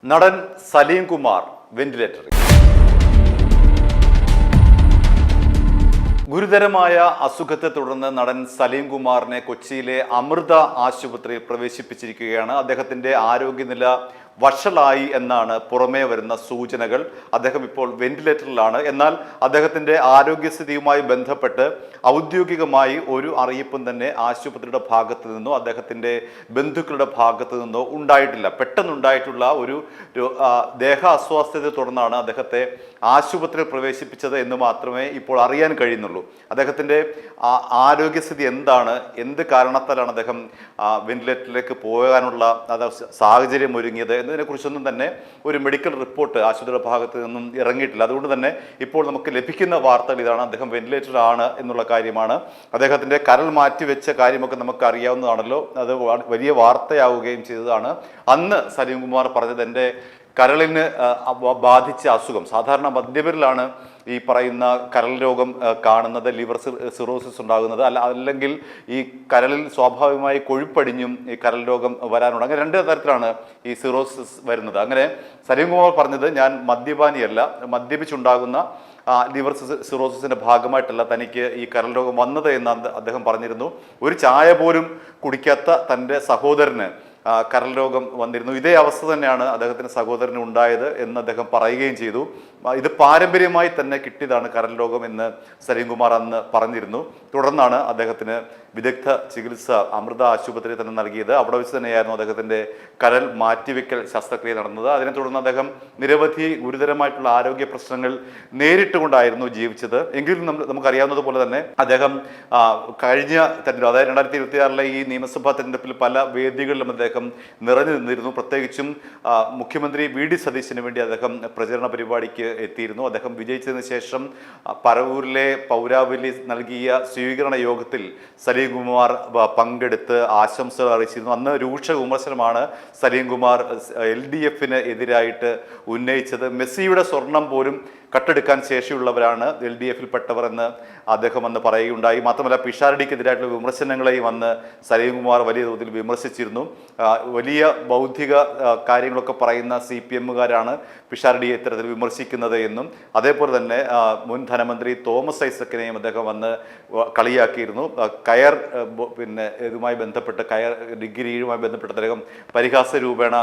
നടൻ സലീം കുമാർ വെന്റിലേറ്ററിൽ. ഗുരുതരമായ അസുഖത്തെ തുടർന്ന് നടൻ സലീം കുമാറിനെ കൊച്ചിയിലെ അമൃത ആശുപത്രിയിൽ പ്രവേശിപ്പിച്ചിരിക്കുകയാണ്. അദ്ദേഹത്തിന്റെ ആരോഗ്യനില വഷളായി എന്നാണ് പുറമേ വരുന്ന സൂചനകൾ. അദ്ദേഹം ഇപ്പോൾ വെന്റിലേറ്ററിലാണ്. എന്നാൽ അദ്ദേഹത്തിന്റെ ആരോഗ്യസ്ഥിതിയുമായി ബന്ധപ്പെട്ട് ഔദ്യോഗികമായി ഒരു അറിയിപ്പും തന്നെ ആശുപത്രിയുടെ ഭാഗത്തു നിന്നോ അദ്ദേഹത്തിന്റെ ബന്ധുക്കളുടെ ഭാഗത്തു നിന്നോ ഉണ്ടായിട്ടില്ല. പെട്ടെന്നുണ്ടായിട്ടുള്ള ഒരു ദേഹ അസ്വാസ്ഥ്യത്തെ തുടർന്നാണ് അദ്ദേഹത്തെ ആശുപത്രിയിൽ പ്രവേശിപ്പിച്ചത് എന്ന് മാത്രമേ ഇപ്പോൾ അറിയാൻ കഴിയുന്നുള്ളൂ. അദ്ദേഹത്തിന്റെ ആരോഗ്യസ്ഥിതി എന്താണ്, എന്ത് കാരണത്താലാണ് അദ്ദേഹം വെന്റിലേറ്ററിലേക്ക് പോകാനുള്ള സാഹചര്യം ഒരുങ്ങിയത് എന്നതിനെക്കുറിച്ചൊന്നും തന്നെ ഒരു മെഡിക്കൽ റിപ്പോർട്ട് ആശുപത്രിയുടെ ഭാഗത്ത് നിന്നും ഇറങ്ങിയിട്ടില്ല. അതുകൊണ്ട് തന്നെ ഇപ്പോൾ നമുക്ക് ലഭിക്കുന്ന വാർത്തകൾ ഇതാണ്: അദ്ദേഹം വെന്റിലേറ്ററിലാണ് എന്നുള്ള കാര്യമാണ്. അദ്ദേഹത്തിന്റെ കരൾ മാറ്റിവെച്ച കാര്യമൊക്കെ നമുക്ക് അറിയാവുന്നതാണല്ലോ. അത് വലിയ വാർത്തയാവുകയും ചെയ്തതാണ്. അന്ന് സലീം കുമാർ പറഞ്ഞത്, എൻ്റെ കരളിന് ബാധിച്ച അസുഖം, സാധാരണ മദ്യപരിലാണ് ഈ പറയുന്ന കരൾ രോഗം കാണുന്നത്, ലിവർ സിറോസിസ് ഉണ്ടാകുന്നത്, അല്ലെങ്കിൽ ഈ കരളിൽ സ്വാഭാവികമായി കൊഴുപ്പടിഞ്ഞും ഈ കരൾ രോഗം വരാനുണ്ട്. അങ്ങനെ രണ്ട് തരത്തിലാണ് ഈ സിറോസിസ് വരുന്നത്. അങ്ങനെ സലീം കുമാർ പറഞ്ഞത്, ഞാൻ മദ്യപാനിയല്ല, മദ്യപിച്ചുണ്ടാകുന്ന ലിവർ സിറോസിസിന്റെ ഭാഗമായിട്ടല്ല തനിക്ക് ഈ കരൾ രോഗം വന്നത് എന്ന് അദ്ദേഹം പറഞ്ഞിരുന്നു. ഒരു ചായ പോലും കുടിക്കാത്ത തൻ്റെ സഹോദരന് കരൾ രോഗം വന്നിരുന്നു. ഇതേ അവസ്ഥ തന്നെയാണ് അദ്ദേഹത്തിന്റെ സഹോദരന് ഉണ്ടായത് എന്ന് അദ്ദേഹം പറയുകയും ചെയ്തു. ഇത് പാരമ്പര്യമായി തന്നെ കിട്ടിയതാണ് കരൾ രോഗം എന്ന് സലീം കുമാർ അന്ന് പറഞ്ഞിരുന്നു. തുടർന്നാണ് അദ്ദേഹത്തിന് വിദഗ്ധ ചികിത്സ അമൃത ആശുപത്രിയിൽ തന്നെ നൽകിയത്. അവിടെ വെച്ച് തന്നെയായിരുന്നു അദ്ദേഹത്തിന്റെ കരൾ മാറ്റിവെക്കൽ ശസ്ത്രക്രിയ നടന്നത്. അതിനെ തുടർന്ന് അദ്ദേഹം നിരവധി ഗുരുതരമായിട്ടുള്ള ആരോഗ്യ പ്രശ്നങ്ങൾ നേരിട്ടുകൊണ്ടായിരുന്നു ജീവിച്ചത്. എങ്കിലും നമുക്കറിയാവുന്നതുപോലെ തന്നെ അദ്ദേഹം കഴിഞ്ഞ തെരഞ്ഞെടുപ്പ്, അതായത് 2026 ഈ നിയമസഭാ തെരഞ്ഞെടുപ്പിൽ പല വേദികളിലും അദ്ദേഹം നിറഞ്ഞു നിന്നിരുന്നു. പ്രത്യേകിച്ചും മുഖ്യമന്ത്രി വി.ഡി. സതീശന് വേണ്ടി അദ്ദേഹം പ്രചരണ പരിപാടിക്ക് എത്തിയിരുന്നു. അദ്ദേഹം വിജയിച്ചതിന് ശേഷം പറവൂരിലെ പൗരാവലി നൽകിയ സ്വീകരണ യോഗത്തിൽ സലീം കുമാർ പങ്കെടുത്ത് ആശംസകൾ അറിയിച്ചിരുന്നു. അന്ന് രൂക്ഷ വിമർശനമാണ് സലീം കുമാർ LDF-ന് എതിരായിട്ട് ഉന്നയിച്ചത്. മെസ്സിയുടെ സ്വർണം പോലും കട്ടെടുക്കാൻ ശേഷിയുള്ളവരാണ് LDF-ൽ പെട്ടവർ എന്ന് അദ്ദേഹം അന്ന് പറയുകയുണ്ടായി. മാത്രമല്ല, പിഷാരടിക്കെതിരായിട്ടുള്ള വിമർശനങ്ങളെയും അന്ന് സലീം കുമാർ വലിയ തോതിൽ വിമർശിച്ചിരുന്നു. വലിയ ബൗദ്ധിക കാര്യങ്ങളൊക്കെ പറയുന്ന CPM-കാരാണ് പിഷാരടിയെ ഇത്തരത്തിൽ വിമർശിക്കുന്നത് എന്നും, അതേപോലെ തന്നെ മുൻ ധനമന്ത്രി തോമസ് ഐസക്കിനെയും അദ്ദേഹം വന്ന് കളിയാക്കിയിരുന്നു. കയർ ഇതുമായി ബന്ധപ്പെട്ട് ഡിഗ്രിയുമായി ബന്ധപ്പെട്ട് അദ്ദേഹം പരിഹാസ രൂപേണ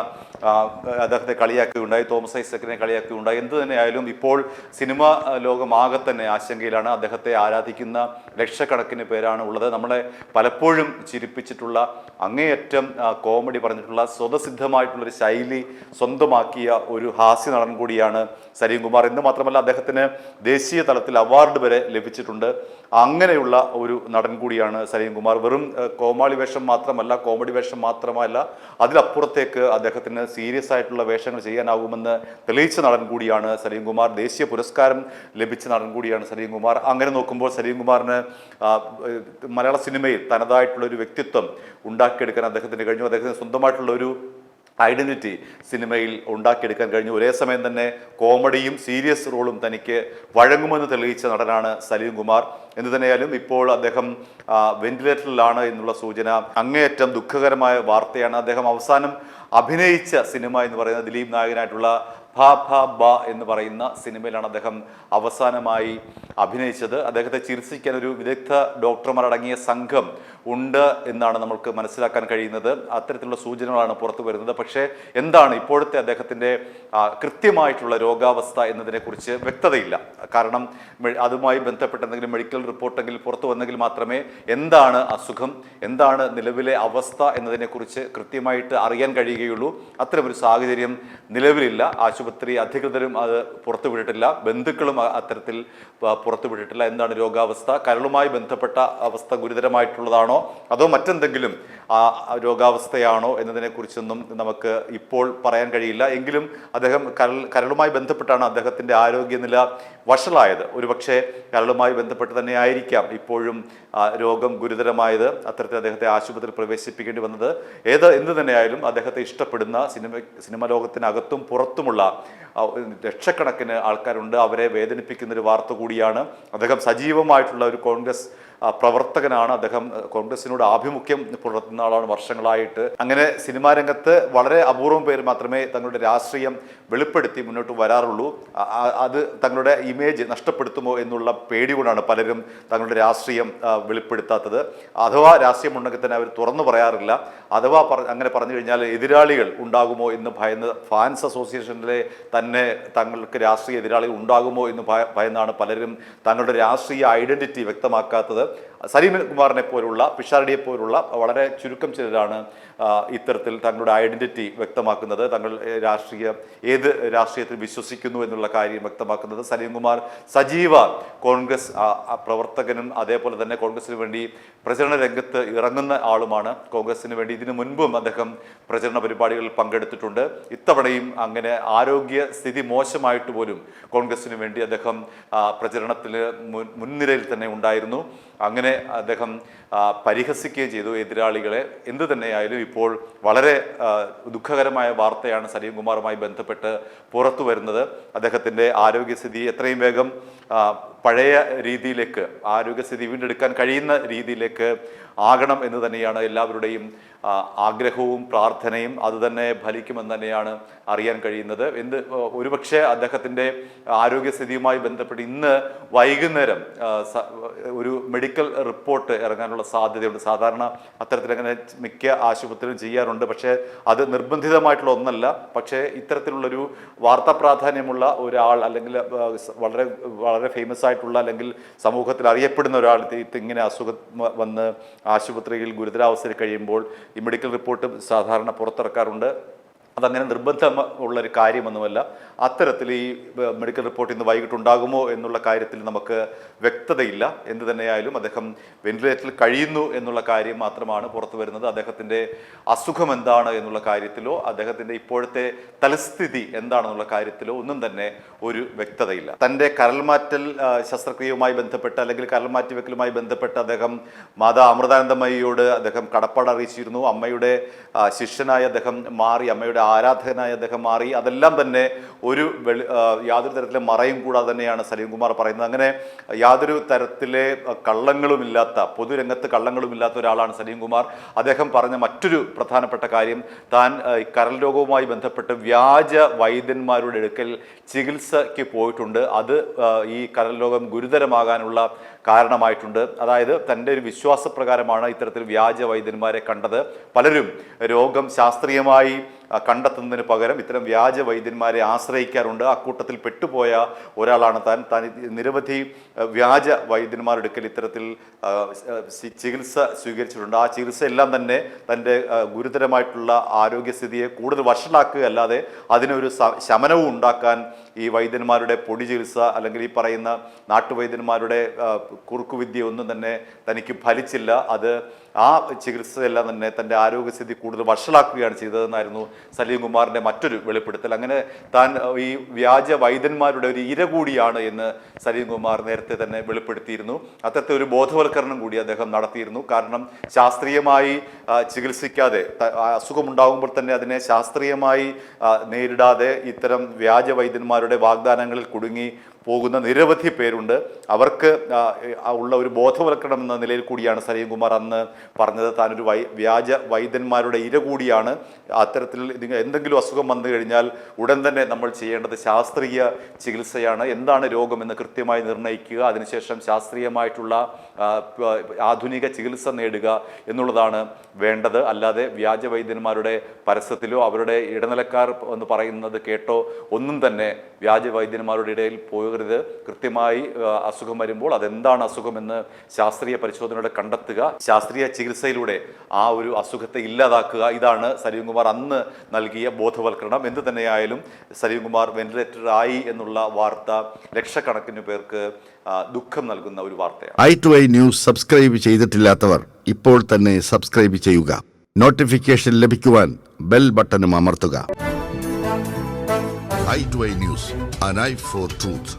അദ്ദേഹത്തെ കളിയാക്കുകയുണ്ടായി, തോമസ് ഐസക്കിനെ കളിയാക്കുകയുണ്ടായി. എന്ത് തന്നെയായാലും ഇപ്പോൾ സിനിമ ലോകമാകെ തന്നെ ആശങ്കയിലാണ്. അദ്ദേഹത്തെ ആരാധിക്കുന്ന ലക്ഷക്കണക്കിന് പേരാണ് ഉള്ളത്. നമ്മളെ പലപ്പോഴും ചിരിപ്പിച്ചിട്ടുള്ള, അങ്ങേയറ്റം കോമഡി പറഞ്ഞിട്ടുള്ള, സ്വതസിദ്ധമായിട്ടുള്ളൊരു ശൈലി സ്വന്തമാക്കിയ ഒരു ഹാസ്യ നടൻ കൂടിയാണ് സലീം കുമാർ. എന്ന് മാത്രമല്ല, അദ്ദേഹത്തിന് ദേശീയ തലത്തിൽ അവാർഡ് വരെ ലഭിച്ചിട്ടുണ്ട്. അങ്ങനെയുള്ള ഒരു നടൻ കൂടിയാണ് സലീം കുമാർ. വെറും കോമാളി വേഷം മാത്രമല്ല, കോമഡി വേഷം മാത്രമല്ല, അതിലപ്പുറത്തേക്ക് അദ്ദേഹത്തിന് സീരിയസ് ആയിട്ടുള്ള വേഷങ്ങൾ ചെയ്യാനാകുമെന്ന് തെളിയിച്ച നടൻ കൂടിയാണ് സലീം കുമാർ. ദേശീയ പുരസ്കാരം ലഭിച്ച നടൻ കൂടിയാണ് സലീം കുമാർ. അങ്ങനെ നോക്കുമ്പോൾ സലീം കുമാറിന് മലയാള സിനിമയിൽ തനതായിട്ടുള്ള ഒരു വ്യക്തിത്വം ഉണ്ടാക്കിയെടുക്കാൻ അദ്ദേഹത്തിന് കഴിഞ്ഞു. അദ്ദേഹത്തിന് സ്വന്തമായിട്ടുള്ള ഒരു ഐഡന്റിറ്റി സിനിമയിൽ ഉണ്ടാക്കിയെടുക്കാൻ കഴിഞ്ഞു. ഒരേ സമയം തന്നെ കോമഡിയും സീരിയസ് റോളും തനിക്ക് വഴങ്ങുമെന്ന് തെളിയിച്ച നടനാണ് സലീം കുമാർ. എന്തു തന്നെയായാലും ഇപ്പോൾ അദ്ദേഹം വെന്റിലേറ്ററിലാണ് എന്നുള്ള സൂചന അങ്ങേയറ്റം ദുഃഖകരമായ വാർത്തയാണ്. അദ്ദേഹം അവസാനം അഭിനയിച്ച സിനിമ എന്ന് പറയുന്നത് ദിലീപ് നായകനായിട്ടുള്ള ഭ ഭ ബ എന്ന് പറയുന്ന സിനിമയിലാണ് അദ്ദേഹം അവസാനമായി അഭിനയിച്ചത്. അദ്ദേഹത്തെ ചികിത്സിക്കാൻ ഒരു വിദഗ്ധ ഡോക്ടർമാരടങ്ങിയ സംഘം ഉണ്ട് എന്നാണ് നമുക്ക് മനസ്സിലാക്കാൻ കഴിയുന്നത്. അത്തരത്തിലുള്ള സൂചനകളാണ് പുറത്തു വരുന്നത്. പക്ഷേ എന്താണ് ഇപ്പോഴത്തെ അദ്ദേഹത്തിൻ്റെ കൃത്യമായിട്ടുള്ള രോഗാവസ്ഥ എന്നതിനെക്കുറിച്ച് വ്യക്തതയില്ല. കാരണം അതുമായി ബന്ധപ്പെട്ട എന്തെങ്കിലും മെഡിക്കൽ റിപ്പോർട്ടെങ്കിൽ പുറത്തു വന്നെങ്കിൽ മാത്രമേ എന്താണ് അസുഖം, എന്താണ് നിലവിലെ അവസ്ഥ എന്നതിനെക്കുറിച്ച് കൃത്യമായിട്ട് അറിയാൻ കഴിയുകയുള്ളൂ. അത്തരമൊരു സാഹചര്യം നിലവിലില്ല. ആശുപത്രി അധികൃതരും അത് പുറത്തുവിട്ടിട്ടില്ല, ബന്ധുക്കളും അത്തരത്തിൽ പുറത്തുവിട്ടിട്ടില്ല. എന്താണ് രോഗാവസ്ഥ, കരളുമായി ബന്ധപ്പെട്ട അവസ്ഥ ഗുരുതരമായിട്ടുള്ളതാണോ അതോ മറ്റെന്തെങ്കിലും രോഗാവസ്ഥയാണോ എന്നതിനെക്കുറിച്ചൊന്നും നമുക്ക് ഇപ്പോൾ പറയാൻ കഴിയില്ല. എങ്കിലും അദ്ദേഹം കരളുമായി ബന്ധപ്പെട്ടാണ് അദ്ദേഹത്തിൻ്റെ ആരോഗ്യനില വഷളായത്. ഒരുപക്ഷെ കരളുമായി ബന്ധപ്പെട്ട് തന്നെ ആയിരിക്കാം ഇപ്പോഴും രോഗം ഗുരുതരമായത്. അത്തരത്തിൽ അദ്ദേഹത്തെ ആശുപത്രിയിൽ പ്രവേശിപ്പിക്കേണ്ടി വന്നത്. എന്ത് തന്നെയായാലും അദ്ദേഹത്തെ ഇഷ്ടപ്പെടുന്ന സിനിമ ലോകത്തിനകത്തും പുറത്തുമുള്ള ലക്ഷക്കണക്കിന് ആൾക്കാരുണ്ട്. അവരെ വേദനിപ്പിക്കുന്നൊരു വാർത്ത കൂടിയാണ്. അദ്ദേഹം സജീവമായിട്ടുള്ള ഒരു കോൺഗ്രസ് പ്രവർത്തകനാണ്. അദ്ദേഹം കോൺഗ്രസിനോട് ആഭിമുഖ്യം പുലർത്തുന്ന ആളാണ് വർഷങ്ങളായിട്ട്. അങ്ങനെ സിനിമാ രംഗത്ത് വളരെ അപൂർവം പേര് മാത്രമേ തങ്ങളുടെ രാഷ്ട്രീയം വെളിപ്പെടുത്തി മുന്നോട്ട് വരാറുള്ളൂ. അത് തങ്ങളുടെ ഇമേജ് നഷ്ടപ്പെടുത്തുമോ എന്നുള്ള പേടി കൊണ്ടാണ് പലരും തങ്ങളുടെ രാഷ്ട്രീയം വെളിപ്പെടുത്താത്തത്. അഥവാ രാഷ്ട്രീയം ഉണ്ടെങ്കിൽ തന്നെ അവർ തുറന്നു പറയാറില്ല. അഥവാ അങ്ങനെ പറഞ്ഞു കഴിഞ്ഞാൽ എതിരാളികൾ ഉണ്ടാകുമോ എന്ന് ഭയന്ന് ഫാൻസ് അസോസിയേഷനിലെ തന്നെ തങ്ങൾക്ക് രാഷ്ട്രീയ എതിരാളികൾ ഉണ്ടാകുമോ എന്ന് ഭയന്നാണ് പലരും തങ്ങളുടെ രാഷ്ട്രീയ ഐഡന്റിറ്റി വ്യക്തമാക്കാത്തത്. സലീം കുമാറിനെ പോലുള്ള, പിഷാരടിയെ പോലുള്ള വളരെ ചുരുക്കം ചിലരാണ് ഇത്തരത്തിൽ തങ്ങളുടെ ഐഡന്റിറ്റി വ്യക്തമാക്കുന്നത്, തങ്ങൾ ഏത് രാഷ്ട്രീയത്തിൽ വിശ്വസിക്കുന്നു എന്നുള്ള കാര്യം വ്യക്തമാക്കുന്നത്. സലീം കുമാർ സജീവ കോൺഗ്രസ് പ്രവർത്തകനും അതേപോലെ തന്നെ കോൺഗ്രസിന് വേണ്ടി പ്രചരണ രംഗത്ത് ഇറങ്ങുന്ന ആളുമാണ്. കോൺഗ്രസിന് വേണ്ടി ഇതിനു മുൻപും അദ്ദേഹം പ്രചരണ പരിപാടികളിൽ പങ്കെടുത്തിട്ടുണ്ട്. ഇത്തവണയും അങ്ങനെ ആരോഗ്യ സ്ഥിതി മോശമായിട്ട് പോലും കോൺഗ്രസിന് വേണ്ടി അദ്ദേഹം പ്രചരണത്തിൽ മുൻനിരയിൽ തന്നെ ഉണ്ടായിരുന്നു. അങ്ങനെ അദ്ദേഹം പരിഹസിക്കുകയും ചെയ്തു എതിരാളികളെ. എന്തു തന്നെയായാലും ഇപ്പോൾ വളരെ ദുഃഖകരമായ വാർത്തയാണ് സലീം കുമാറുമായി ബന്ധപ്പെട്ട് പുറത്തു വരുന്നത്. അദ്ദേഹത്തിൻ്റെ ആരോഗ്യസ്ഥിതി എത്രയും വേഗം പഴയ രീതിയിലേക്ക്, ആരോഗ്യസ്ഥിതി വീണ്ടെടുക്കാൻ കഴിയുന്ന രീതിയിലേക്ക് ആകണം എന്ന് തന്നെയാണ് എല്ലാവരുടെയും ആഗ്രഹവും പ്രാർത്ഥനയും. അതുതന്നെ ഫലിക്കുമെന്ന് തന്നെയാണ് അറിയാൻ കഴിയുന്നത്. ഒരുപക്ഷെ അദ്ദേഹത്തിൻ്റെ ആരോഗ്യസ്ഥിതിയുമായി ബന്ധപ്പെട്ട് ഇന്ന് വൈകുന്നേരം ഒരു മെഡിക്കൽ റിപ്പോർട്ട് ഇറങ്ങാനുള്ള സാധ്യതയുണ്ട്. സാധാരണ അത്തരത്തിലങ്ങനെ മിക്ക ആശുപത്രിയിലും ചെയ്യാറുണ്ട്. പക്ഷേ അത് നിർബന്ധിതമായിട്ടുള്ള ഒന്നല്ല. പക്ഷേ ഇത്തരത്തിലുള്ളൊരു വാർത്താ പ്രാധാന്യമുള്ള ഒരാൾ, അല്ലെങ്കിൽ വളരെ വളരെ ഫേമസ് ആയിട്ടുള്ള, അല്ലെങ്കിൽ സമൂഹത്തിൽ അറിയപ്പെടുന്ന ഒരാൾ ഇങ്ങനെ അസുഖം വന്ന് ആശുപത്രിയിൽ ഗുരുതരാവസ്ഥയിൽ കഴിയുമ്പോൾ ഈ മെഡിക്കൽ റിപ്പോർട്ട് സാധാരണ പുറത്തിറക്കാറുണ്ട്. അതങ്ങനെ നിർബന്ധമുള്ളൊരു കാര്യമൊന്നുമല്ല. അത്തരത്തിൽ ഈ മെഡിക്കൽ റിപ്പോർട്ട് ഇന്ന് വൈകിട്ടുണ്ടാകുമോ എന്നുള്ള കാര്യത്തിൽ നമുക്ക് വ്യക്തതയില്ല. എന്തു തന്നെയായാലും അദ്ദേഹം വെന്റിലേറ്ററിൽ കഴിയുന്നു എന്നുള്ള കാര്യം മാത്രമാണ് പുറത്തു വരുന്നത്. അദ്ദേഹത്തിൻ്റെ അസുഖം എന്താണ് എന്നുള്ള കാര്യത്തിലോ അദ്ദേഹത്തിൻ്റെ ഇപ്പോഴത്തെ തലസ്ഥിതി എന്താണെന്നുള്ള കാര്യത്തിലോ ഒന്നും തന്നെ ഒരു വ്യക്തതയില്ല. തൻ്റെ കരൾമാറ്റൽ ശസ്ത്രക്രിയയുമായി ബന്ധപ്പെട്ട്, അല്ലെങ്കിൽ കരൾമാറ്റി വെക്കലുമായി ബന്ധപ്പെട്ട് അദ്ദേഹം മാതാ അമൃതാനന്ദമയിയോട് അദ്ദേഹം കടപ്പാട് അറിയിച്ചിരുന്നു. അമ്മയുടെ ശിഷ്യനായി അദ്ദേഹം മാറി, അമ്മയുടെ ആരാധകനായി അദ്ദേഹം മാറി. അതെല്ലാം തന്നെ യാതൊരു തരത്തിലെ മറയും കൂടാതെ തന്നെയാണ് സലീം കുമാർ പറയുന്നത്. അങ്ങനെ യാതൊരു തരത്തിലെ കള്ളങ്ങളുമില്ലാത്ത, പൊതുരംഗത്ത് കള്ളങ്ങളുമില്ലാത്ത ഒരാളാണ് സലീം കുമാർ. അദ്ദേഹം പറഞ്ഞ മറ്റൊരു പ്രധാനപ്പെട്ട കാര്യം, താൻ കരൾ രോഗവുമായി ബന്ധപ്പെട്ട് വ്യാജ വൈദ്യന്മാരുടെ അടുക്കൽ ചികിത്സയ്ക്ക് പോയിട്ടുണ്ട്. അത് ഈ കരൾ രോഗം ഗുരുതരമാകാനുള്ള കാരണമായിട്ടുണ്ട്. അതായത് തൻ്റെ ഒരു വിശ്വാസപ്രകാരമാണ് ഇത്തരത്തിൽ വ്യാജ വൈദ്യന്മാരെ കണ്ടത്. പലരും രോഗം ശാസ്ത്രീയമായി കണ്ടെത്തുന്നതിന് പകരം ഇത്തരം വ്യാജ വൈദ്യന്മാരെ ആശ്രയിക്കാറുണ്ട്. അക്കൂട്ടത്തിൽ പെട്ടുപോയ ഒരാളാണ് താൻ. നിരവധി വ്യാജ വൈദ്യന്മാരുടെ അടുക്കൽ ഇത്തരത്തിൽ ചികിത്സ സ്വീകരിച്ചിട്ടുണ്ട്. ആ ചികിത്സ എല്ലാം തന്നെ തൻ്റെ ഗുരുതരമായിട്ടുള്ള ആരോഗ്യസ്ഥിതിയെ കൂടുതൽ വഷളാക്കുകയല്ലാതെ അതിനൊരു ശമനവും ഉണ്ടാക്കാൻ ഈ വൈദ്യന്മാരുടെ പൊടി ചികിത്സ, അല്ലെങ്കിൽ ഈ പറയുന്ന നാട്ടുവൈദ്യന്മാരുടെ കുറുക്കുവിദ്യ ഒന്നും തന്നെ തനിക്ക് ഫലിച്ചില്ല. അത് ആ ചികിത്സയെല്ലാം തന്നെ തൻ്റെ ആരോഗ്യസ്ഥിതി കൂടുതൽ വഷളാക്കുകയാണ് ചെയ്തതെന്നായിരുന്നു സലീം കുമാറിൻ്റെ മറ്റൊരു വെളിപ്പെടുത്തൽ. അങ്ങനെ താൻ ഈ വ്യാജ വൈദ്യന്മാരുടെ ഒരു ഇര കൂടിയാണ് എന്ന് സലീം കുമാർ നേരത്തെ തന്നെ വെളിപ്പെടുത്തിയിരുന്നു. അത്തരത്തെ ഒരു ബോധവൽക്കരണം കൂടി അദ്ദേഹം നടത്തിയിരുന്നു. കാരണം ശാസ്ത്രീയമായി ചികിത്സിക്കാതെ, അസുഖമുണ്ടാകുമ്പോൾ തന്നെ അതിനെ ശാസ്ത്രീയമായി നേരിടാതെ ഇത്തരം വ്യാജ വൈദ്യന്മാരുടെ വാഗ്ദാനങ്ങളിൽ കുടുങ്ങി പോകുന്ന നിരവധി പേരുണ്ട്. അവർക്ക് ഉള്ള ഒരു ബോധവൽക്കരണം എന്ന നിലയിൽ കൂടിയാണ് സലീം കുമാർ അന്ന് പറഞ്ഞത്. താനൊരു വ്യാജ വൈദ്യന്മാരുടെ ഇര കൂടിയാണ്. അത്തരത്തിൽ എന്തെങ്കിലും അസുഖം വന്നു കഴിഞ്ഞാൽ ഉടൻ തന്നെ നമ്മൾ ചെയ്യേണ്ടത് ശാസ്ത്രീയ ചികിത്സയാണ്. എന്താണ് രോഗമെന്ന് കൃത്യമായി നിർണ്ണയിക്കുക, അതിനുശേഷം ശാസ്ത്രീയമായിട്ടുള്ള ആധുനിക ചികിത്സ നേടുക എന്നുള്ളതാണ് വേണ്ടത്. അല്ലാതെ വ്യാജ വൈദ്യന്മാരുടെ പരസ്യത്തിലോ അവരുടെ ഇടനിലക്കാർ എന്ന് പറയുന്നത് കേട്ടോ ഒന്നും തന്നെ വ്യാജ വൈദ്യന്മാരുടെ ഇടയിൽ പോകരുത്. കൃത്യമായി അസുഖം വരുമ്പോൾ അതെന്താണ് അസുഖമെന്ന് ശാസ്ത്രീയ പരിശോധനയോടെ കണ്ടെത്തുക, ശാസ്ത്രീയ ചികിത്സയിലൂടെ ആ ഒരു അസുഖത്തെ ഇല്ലാതാക്കുക. ഇതാണ് സലീം കുമാർ അന്ന് നൽകിയ ബോധവൽക്കരണം. എന്തു തന്നെയായാലും സലീം കുമാർ വെന്റിലേറ്റർ ആയി എന്നുള്ള വാർത്ത ലക്ഷക്കണക്കിന് പേർക്ക് ദുഃഖം നൽകുന്ന ഒരു വാർത്തയാണ്. i2i ന്യൂസ് സബ്സ്ക്രൈബ് ചെയ്തിട്ടില്ലാത്തവർ ഇപ്പോൾ തന്നെ സബ്സ്ക്രൈബ് ചെയ്യുക. നോട്ടിഫിക്കേഷൻ ലഭിക്കുവാൻ ബെൽ ബട്ടണും അമർത്തുക. i2i News, an eye for truth.